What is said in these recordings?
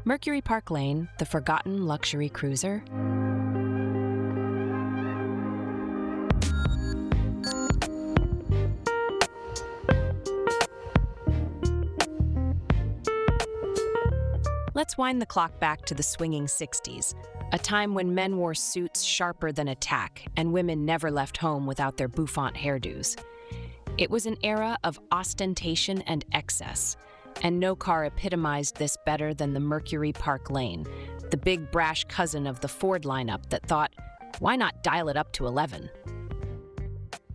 Mercury Park Lane, the forgotten luxury cruiser. Let's wind the clock back to the swinging 60s, a time when men wore suits sharper than a tack and women never left home without their bouffant hairdos. It was an era of ostentation and excess, and no car epitomized this better than the Mercury Park Lane, the big brash cousin of the Ford lineup that thought, why not dial it up to 11?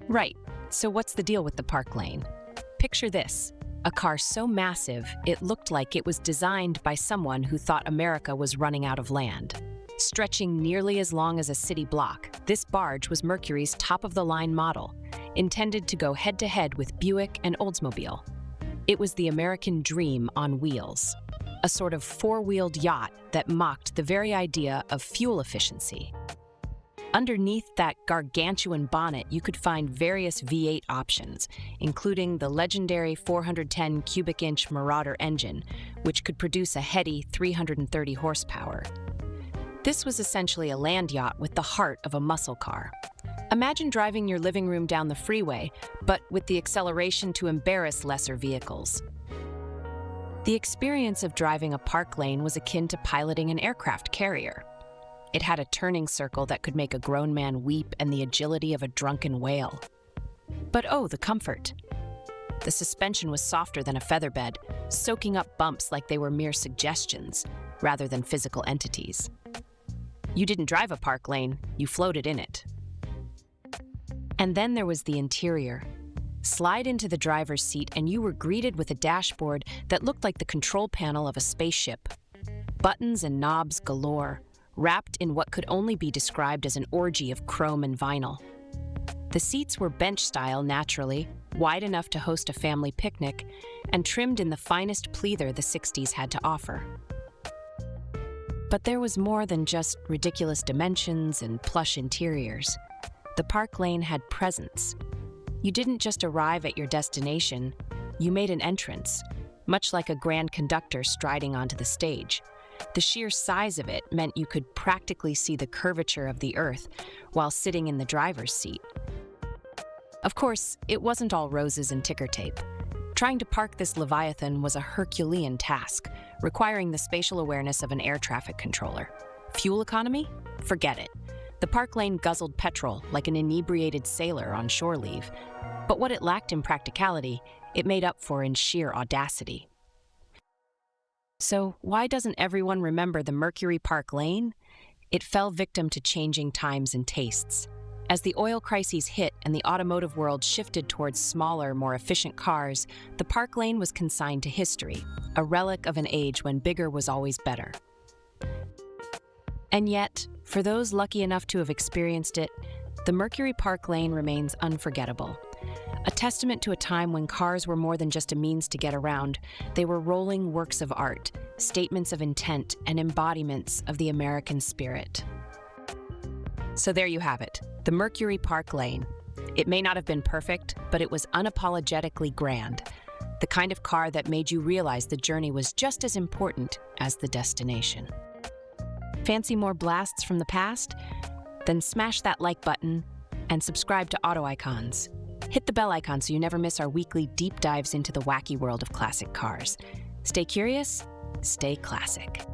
Right, so what's the deal with the Park Lane? Picture this. A car so massive, it looked like it was designed by someone who thought America was running out of land. Stretching nearly as long as a city block, this barge was Mercury's top-of-the-line model, intended to go head-to-head with Buick and Oldsmobile. It was the American dream on wheels, a sort of four-wheeled yacht that mocked the very idea of fuel efficiency. Underneath that gargantuan bonnet, you could find various V8 options, including the legendary 410 cubic inch Marauder engine, which could produce a heady 330 horsepower. This was essentially a land yacht with the heart of a muscle car. Imagine driving your living room down the freeway, but with the acceleration to embarrass lesser vehicles. The experience of driving a Park Lane was akin to piloting an aircraft carrier. It had a turning circle that could make a grown man weep and the agility of a drunken whale. But oh, the comfort. The suspension was softer than a featherbed, soaking up bumps like they were mere suggestions, rather than physical entities. You didn't drive a Park Lane, you floated in it. And then there was the interior. Slide into the driver's seat and you were greeted with a dashboard that looked like the control panel of a spaceship. Buttons and knobs galore, wrapped in what could only be described as an orgy of chrome and vinyl. The seats were bench-style naturally, wide enough to host a family picnic, and trimmed in the finest pleather the 60s had to offer. But there was more than just ridiculous dimensions and plush interiors. The Park Lane had presence. You didn't just arrive at your destination, you made an entrance, much like a grand conductor striding onto the stage. The sheer size of it meant you could practically see the curvature of the earth while sitting in the driver's seat. Of course, it wasn't all roses and ticker tape. Trying to park this leviathan was a Herculean task, requiring the spatial awareness of an air traffic controller. Fuel economy? Forget it. The Park Lane guzzled petrol like an inebriated sailor on shore leave. But what it lacked in practicality, it made up for in sheer audacity. So why doesn't everyone remember the Mercury Park Lane? It fell victim to changing times and tastes. As the oil crises hit and the automotive world shifted towards smaller, more efficient cars, the Park Lane was consigned to history, a relic of an age when bigger was always better. And yet, for those lucky enough to have experienced it, the Mercury Park Lane remains unforgettable. A testament to a time when cars were more than just a means to get around. They were rolling works of art, statements of intent, and embodiments of the American spirit. So there you have it, the Mercury Park Lane. It may not have been perfect, but it was unapologetically grand. The kind of car that made you realize the journey was just as important as the destination. Fancy more blasts from the past? Then smash that like button and subscribe to Auto Icons. Hit the bell icon so you never miss our weekly deep dives into the wacky world of classic cars. Stay curious, stay classic.